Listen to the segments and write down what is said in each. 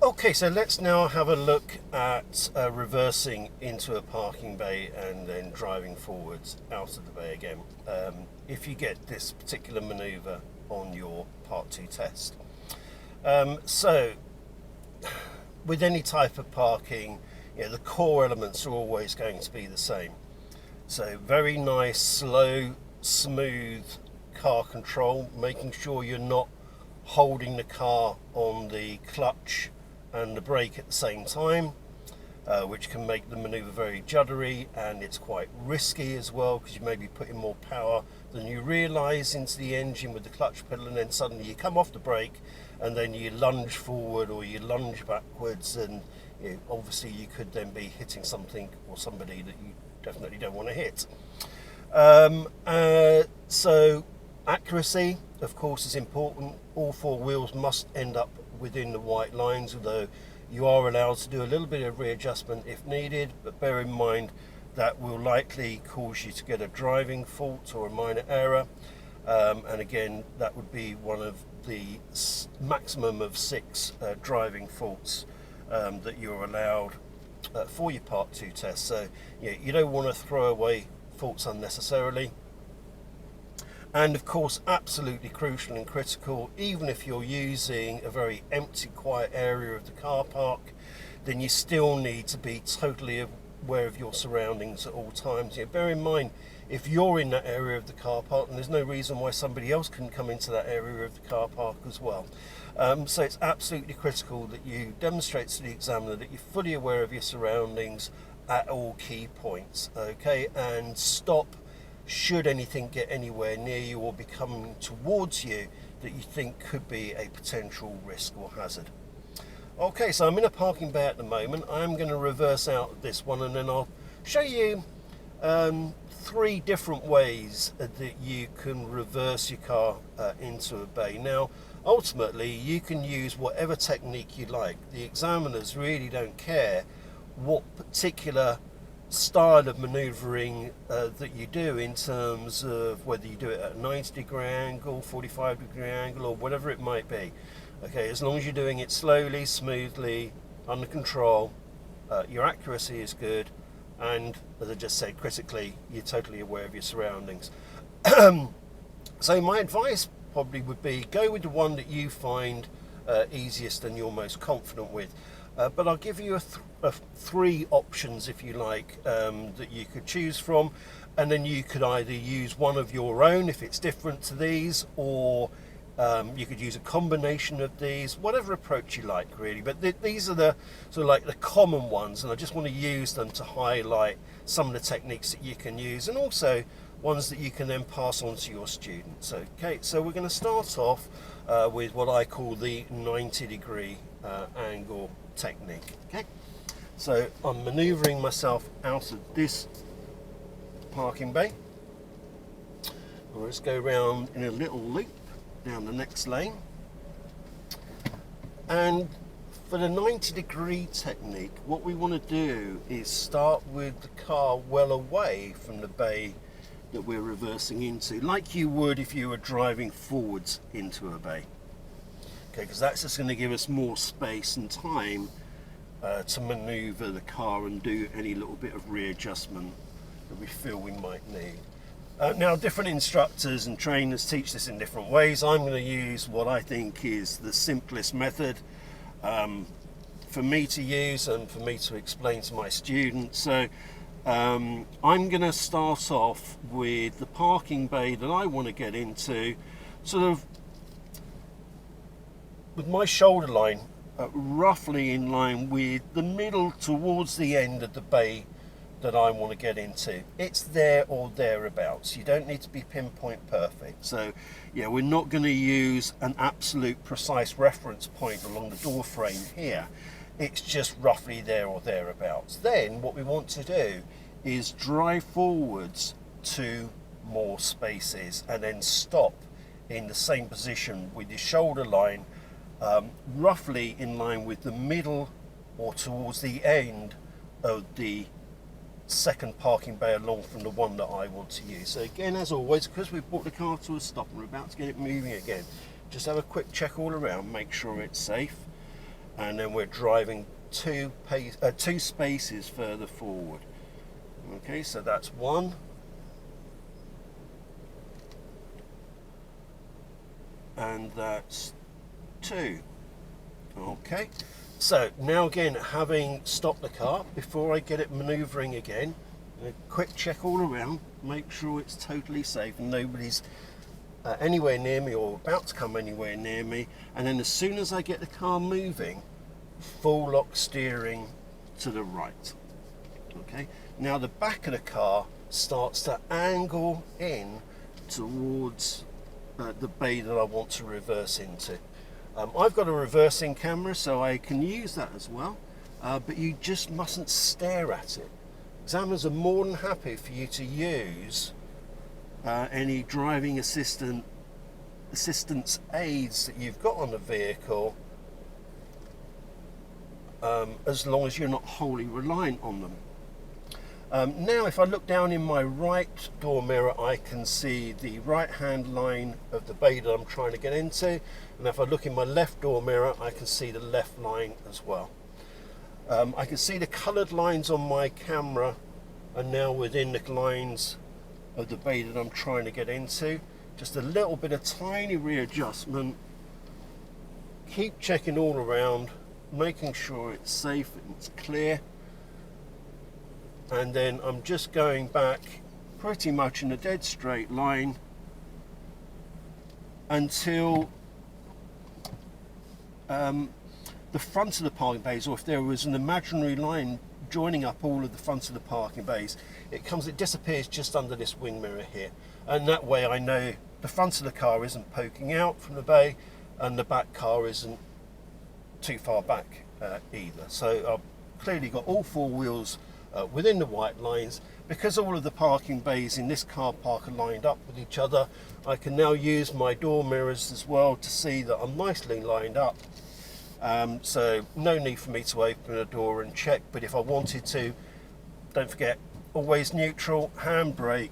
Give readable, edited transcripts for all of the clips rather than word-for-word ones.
Okay, so let's now have a look at reversing into a parking bay and then driving forwards out of the bay again, if you get this particular manoeuvre on your Part 2 test. So, with any type of parking, the core elements are always going to be the same. So very nice, slow, smooth car control, making sure you're not holding the car on the clutch and the brake at the same time, which can make the manoeuvre very juddery, and it's quite risky as well because you may be putting more power than you realise into the engine with the clutch pedal, and then suddenly you come off the brake and then you lunge forward or you lunge backwards, and obviously you could then be hitting something or somebody that you definitely don't want to hit. So accuracy, of course, is important. All four wheels must end up within the white lines, although you are allowed to do a little bit of readjustment if needed, but bear in mind that will likely cause you to get a driving fault or a minor error, and again that would be one of the maximum of 6 driving faults that you're allowed for your Part 2 test. So you don't want to throw away faults unnecessarily. And of course, absolutely crucial and critical, even if you're using a very empty, quiet area of the car park, then you still need to be totally aware of your surroundings at all times. Bear in mind, if you're in that area of the car park, and there's no reason why somebody else couldn't come into that area of the car park as well. So it's absolutely critical that you demonstrate to the examiner that you're fully aware of your surroundings at all key points, okay, and stop should anything get anywhere near you or be coming towards you that you think could be a potential risk or hazard. Okay, so I'm in a parking bay at the moment. I'm going to reverse out of this one, and then I'll show you 3 different ways that you can reverse your car into a bay. Now, ultimately, you can use whatever technique you like. The examiners really don't care what particular style of manoeuvring that you do, in terms of whether you do it at a 90-degree angle, 45-degree angle, or whatever it might be. Okay, as long as you're doing it slowly, smoothly, under control, your accuracy is good, and as I just said, critically, you're totally aware of your surroundings. So my advice probably would be go with the one that you find easiest and you're most confident with. But I'll give you 3 options, if you like, that you could choose from, and then you could either use one of your own if it's different to these, or you could use a combination of these, whatever approach you like really. But these are the sort of like the common ones, and I just want to use them to highlight some of the techniques that you can use, and also ones that you can then pass on to your students. Okay, so we're going to start off with what I call the 90-degree angle technique. Okay, so I'm manoeuvring myself out of this parking bay. I'll just go around in a little loop down the next lane, and for the 90-degree technique, what we want to do is start with the car well away from the bay that we're reversing into, like you would if you were driving forwards into a bay. Okay, because that's just going to give us more space and time to manoeuvre the car and do any little bit of readjustment that we feel we might need. Now, different instructors and trainers teach this in different ways. I'm going to use what I think is the simplest method for me to use and for me to explain to my students. So I'm going to start off with the parking bay that I want to get into, sort of with my shoulder line roughly in line with the middle towards the end of the bay that I want to get into. It's there or thereabouts. You don't need to be pinpoint perfect. So yeah, we're not going to use an absolute precise reference point along the door frame here. It's just roughly there or thereabouts. Then what we want to do is drive forwards 2 more spaces and then stop in the same position with your shoulder line roughly in line with the middle or towards the end of the second parking bay along from the one that I want to use. So again, as always, because we've brought the car to a stop and we're about to get it moving again, just have a quick check all around, make sure it's safe, and then we're driving two spaces further forward. Okay, so that's 1. And that's 2. Okay, so now again, having stopped the car, before I get it manoeuvring again, a quick check all around, make sure it's totally safe and nobody's anywhere near me or about to come anywhere near me. And then as soon as I get the car moving, full lock steering to the right. Okay, now the back of the car starts to angle in towards the bay that I want to reverse into. I've got a reversing camera, so I can use that as well, but you just mustn't stare at it. Examiners are more than happy for you to use any driving assistance aids that you've got on the vehicle, as long as you're not wholly reliant on them. Now if I look down in my right door mirror, I can see the right hand line of the bay that I'm trying to get into, and if I look in my left door mirror, I can see the left line as well. I can see the coloured lines on my camera are now within the lines of the bay that I'm trying to get into. Just a little bit of tiny readjustment, keep checking all around, making sure it's safe and it's clear. And then I'm just going back pretty much in a dead straight line until the front of the parking bays, or if there was an imaginary line joining up all of the front of the parking bays, it disappears just under this wing mirror here, and that way I know the front of the car isn't poking out from the bay and the back car isn't too far back either. So I've clearly got all 4 wheels within the white lines. Because all of the parking bays in this car park are lined up with each other, I can now use my door mirrors as well to see that I'm nicely lined up. So no need for me to open a door and check, but if I wanted to, don't forget, always neutral, handbrake,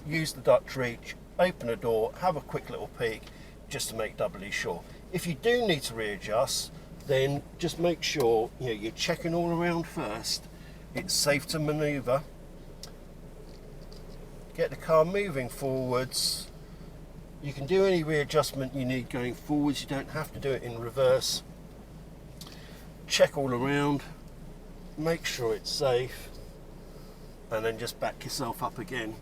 use the Dutch reach, open a door, have a quick little peek just to make doubly sure. If you do need to readjust, then just make sure you're checking all around first. It's safe to manoeuvre. Get the car moving forwards. You can do any readjustment you need going forwards. You don't have to do it in reverse. Check all around, make sure it's safe, and then just back yourself up again.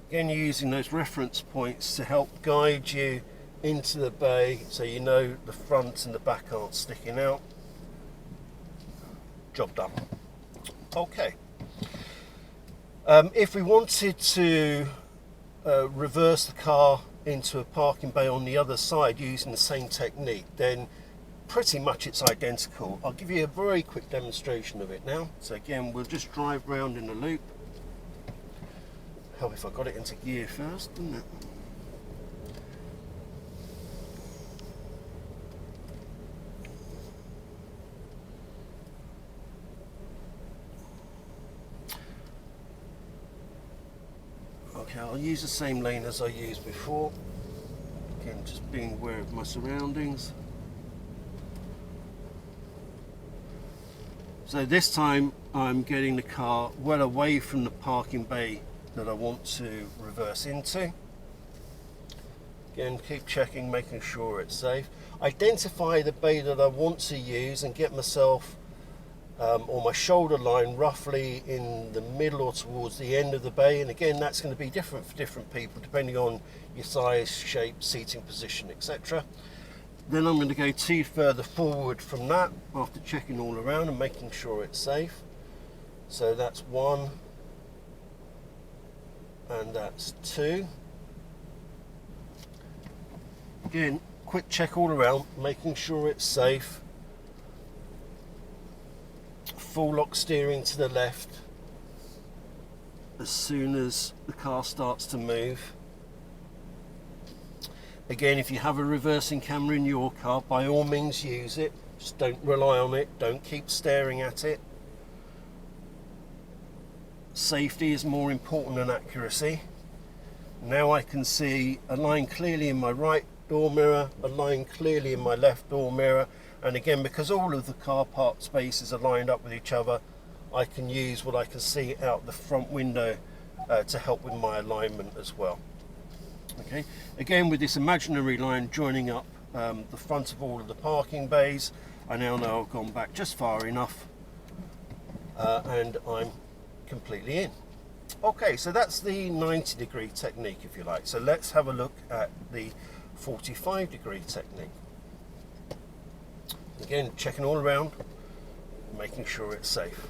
Again, you're using those reference points to help guide you into the bay so you know the front and the back aren't sticking out. Job done. Okay. If we wanted to reverse the car into a parking bay on the other side using the same technique, then pretty much it's identical. I'll give you a very quick demonstration of it now. So again, we'll just drive round in a loop. Help if I got it into gear first, didn't it? Okay, I'll use the same lane as I used before. Again, just being aware of my surroundings. So this time I'm getting the car well away from the parking bay that I want to reverse into. Again, keep checking, making sure it's safe. Identify the bay that I want to use and get myself or my shoulder line roughly in the middle or towards the end of the bay, and again that's going to be different for different people depending on your size, shape, seating position, etc. Then I'm going to go 2 further forward from that after checking all around and making sure it's safe. So that's 1 and that's 2. Again, quick check all around, making sure it's safe. Full lock steering to the left as soon as the car starts to move. Again, if you have a reversing camera in your car, by all means use it. Just don't rely on it. Don't keep staring at it. Safety is more important than accuracy. Now I can see a line clearly in my right door mirror, align clearly in my left door mirror, and again, because all of the car park spaces are lined up with each other, I can use what I can see out the front window to help with my alignment as well. Okay, again with this imaginary line joining up the front of all of the parking bays, I now know I've gone back just far enough and I'm completely in. Okay, so that's the 90-degree technique, if you like. So let's have a look at the 45-degree technique. Again, checking all around, making sure it's safe.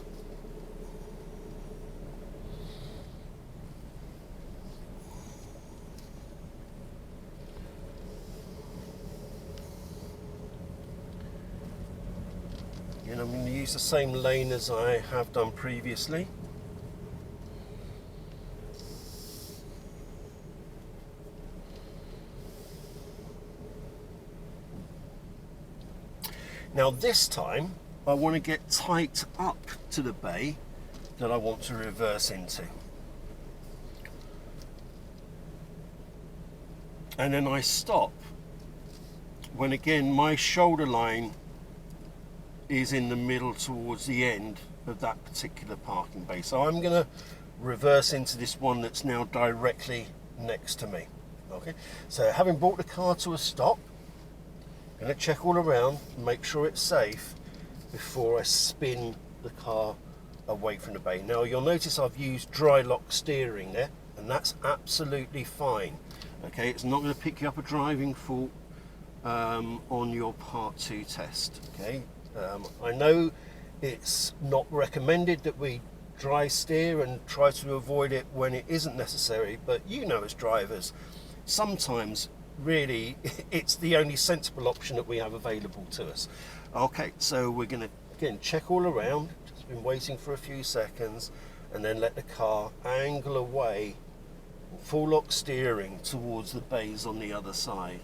Again, I'm going to use the same lane as I have done previously. Now this time I want to get tight up to the bay that I want to reverse into. And then I stop when again my shoulder line is in the middle towards the end of that particular parking bay. So I'm going to reverse into this one that's now directly next to me. Okay, so having brought the car to a stop, I'm going to check all around and make sure it's safe before I spin the car away from the bay. Now you'll notice I've used dry lock steering there, and that's absolutely fine. Okay, it's not going to pick you up a driving fault on your Part 2 test. Okay, I know it's not recommended that we dry steer and try to avoid it when it isn't necessary, but you know as drivers, sometimes really it's the only sensible option that we have available to us. Okay, so we're going to again check all around, just been waiting for a few seconds, and then let the car angle away, full lock steering towards the bays on the other side.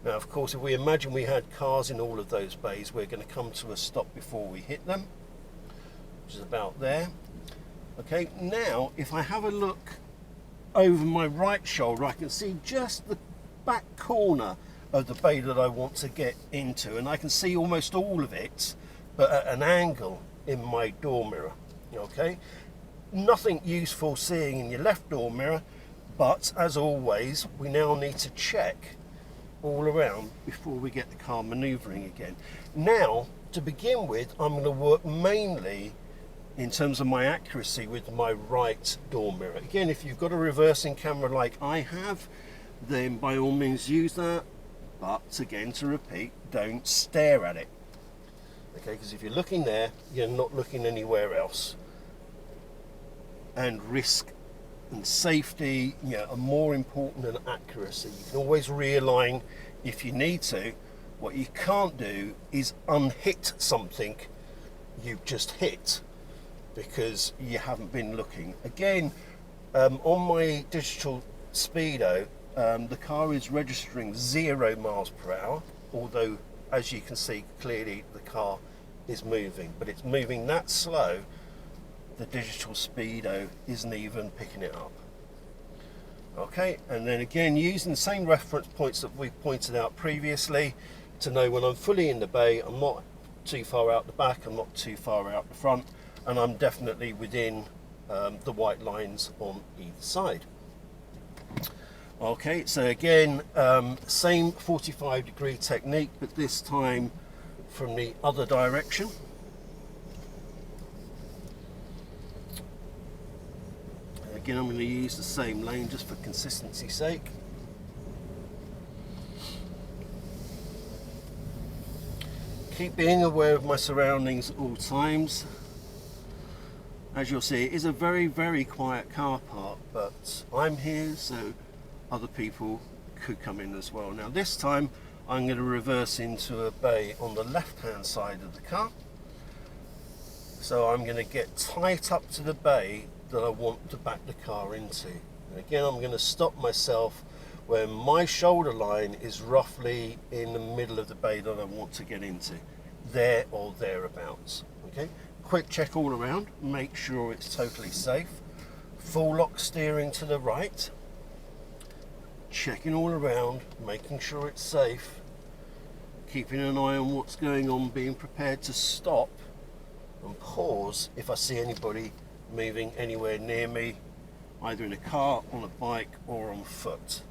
Now of course if we imagine we had cars in all of those bays, we're going to come to a stop before we hit them, which is about there. Okay, now if I have a look over my right shoulder, I can see just the back corner of the bay that I want to get into, and I can see almost all of it but at an angle in my door mirror. Okay, nothing useful seeing in your left door mirror, but as always we now need to check all around before we get the car maneuvering again. Now to begin with, I'm going to work mainly in terms of my accuracy with my right door mirror. Again, if you've got a reversing camera like I have, then by all means use that, but again, to repeat, don't stare at it. Okay, because if you're looking there, you're not looking anywhere else. And risk and safety, you know, are more important than accuracy. You can always realign if you need to. What you can't do is unhit something you've just hit because you haven't been looking. Again, on my digital speedo, the car is registering 0 miles per hour, although as you can see clearly the car is moving, but it's moving that slow the digital speedo isn't even picking it up. Okay, and then again using the same reference points that we pointed out previously to know when I'm fully in the bay, I'm not too far out the back, I'm not too far out the front, and I'm definitely within the white lines on either side. Okay, so again, same 45-degree technique, but this time from the other direction. And again, I'm going to use the same lane just for consistency's sake. Keep being aware of my surroundings at all times. As you'll see, it is a very, very quiet car park, but I'm here, so other people could come in as well. Now this time I'm going to reverse into a bay on the left hand side of the car, so I'm going to get tight up to the bay that I want to back the car into. And again, I'm going to stop myself where my shoulder line is roughly in the middle of the bay that I want to get into, there or thereabouts. Okay, quick check all around, make sure it's totally safe. Full lock steering to the right. checking all around, making sure it's safe, keeping an eye on what's going on, being prepared to stop and pause if I see anybody moving anywhere near me, either in a car, on a bike, or on foot.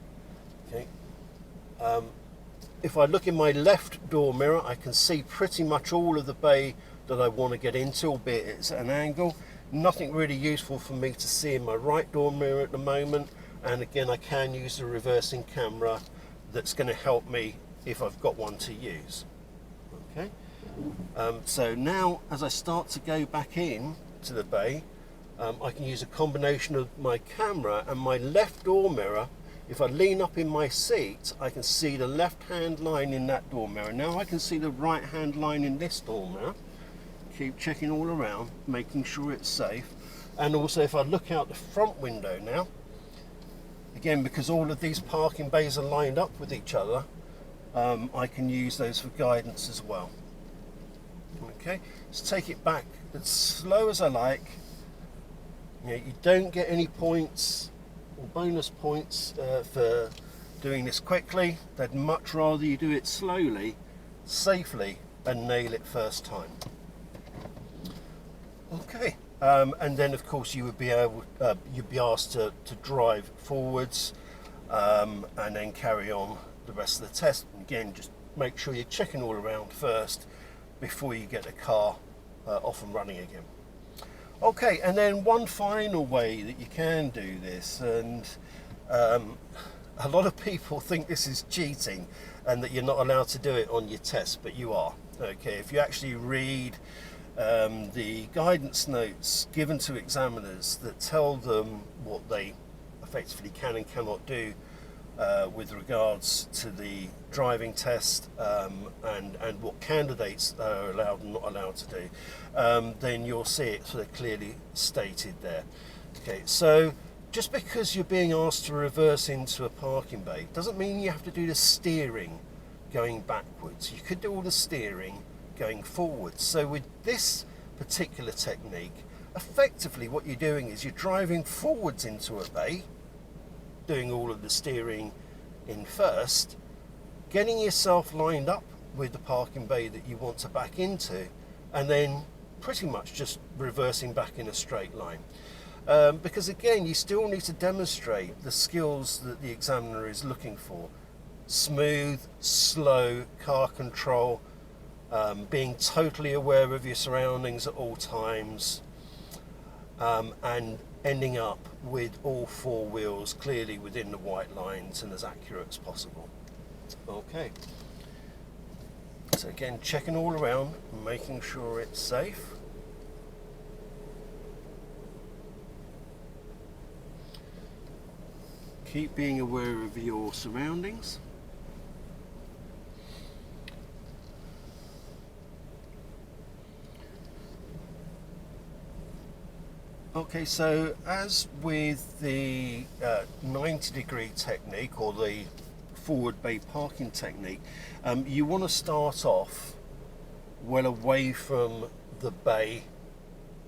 Okay. If I look in my left door mirror, I can see pretty much all of the bay that I want to get into, albeit it's at an angle. Nothing really useful for me to see in my right door mirror at the moment, and again I can use the reversing camera that's going to help me if I've got one to use. Okay. So now as I start to go back in to the bay, I can use a combination of my camera and my left door mirror. If I lean up in my seat, I can see the left hand line in that door mirror. Now I can see the right hand line in this door mirror. Keep checking all around, making sure it's safe. And also if I look out the front window now, again, because all of these parking bays are lined up with each other, I can use those for guidance as well. Okay, let's take it back as slow as I like. You don't get any points or bonus points for doing this quickly. They'd much rather you do it slowly, safely, and nail it first time. Okay, and then of course you would be able, you'd be asked to drive forwards and then carry on the rest of the test. And again, just make sure you're checking all around first before you get the car off and running again. Okay, and then one final way that you can do this, and a lot of people think this is cheating and that you're not allowed to do it on your test, but you are. Okay, if you actually read the guidance notes given to examiners that tell them what they effectively can and cannot do with regards to the driving test and what candidates are allowed and not allowed to do, then you'll see it sort of clearly stated there. Okay, so just because you're being asked to reverse into a parking bay doesn't mean you have to do the steering going backwards. You could do all the steering going forwards. So with this particular technique, effectively what you're doing is you're driving forwards into a bay, doing all of the steering in first, getting yourself lined up with the parking bay that you want to back into, and then pretty much just reversing back in a straight line. Because again, you still need to demonstrate the skills that the examiner is looking for. Smooth, slow car control, being totally aware of your surroundings at all times, and ending up with all four wheels clearly within the white lines and as accurate as possible. Okay, so again, checking all around, making sure it's safe. Keep being aware of your surroundings. Okay, so as with the 90-degree technique or the forward bay parking technique, you want to start off well away from the bay,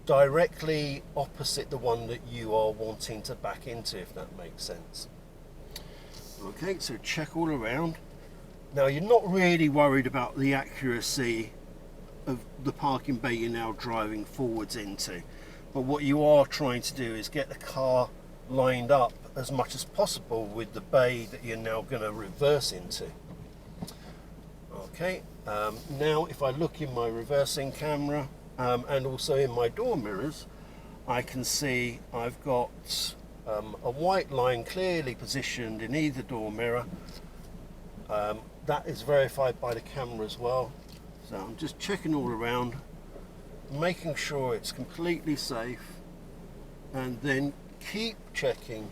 directly opposite the one that you are wanting to back into, if that makes sense. Okay, so check all around. Now you're not really worried about the accuracy of the parking bay you're now driving forwards into. But what you are trying to do is get the car lined up as much as possible with the bay that you're now going to reverse into. Okay, now if I look in my reversing camera and also in my door mirrors, I can see I've got a white line clearly positioned in either door mirror. That is verified by the camera as well. So I'm just checking all around, making sure it's completely safe, and then keep checking,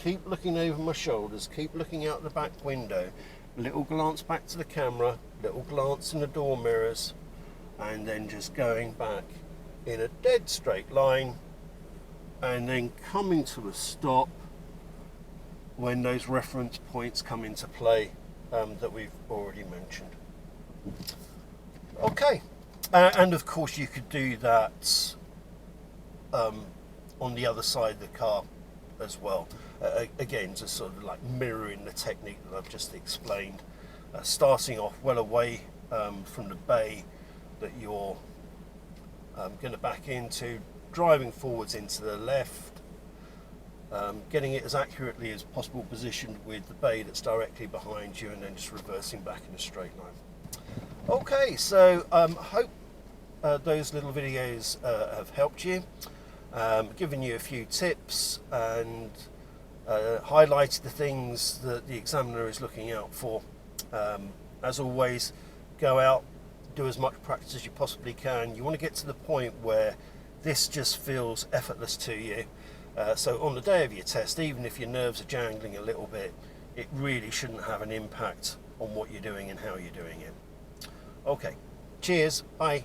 keep looking over my shoulders, keep looking out the back window, little glance back to the camera, little glance in the door mirrors, and then just going back in a dead straight line and then coming to a stop when those reference points come into play that we've already mentioned. Okay. And of course you could do that on the other side of the car as well. Again, just sort of like mirroring the technique that I've just explained, starting off well away from the bay that you're going to back into, driving forwards into the left, getting it as accurately as possible positioned with the bay that's directly behind you, and then just reversing back in a straight line. Okay, so hope those little videos have helped you, given you a few tips and highlighted the things that the examiner is looking out for. As always, go out, do as much practice as you possibly can. You want to get to the point where this just feels effortless to you. So on the day of your test, even if your nerves are jangling a little bit, it really shouldn't have an impact on what you're doing and how you're doing it. Okay, cheers, bye.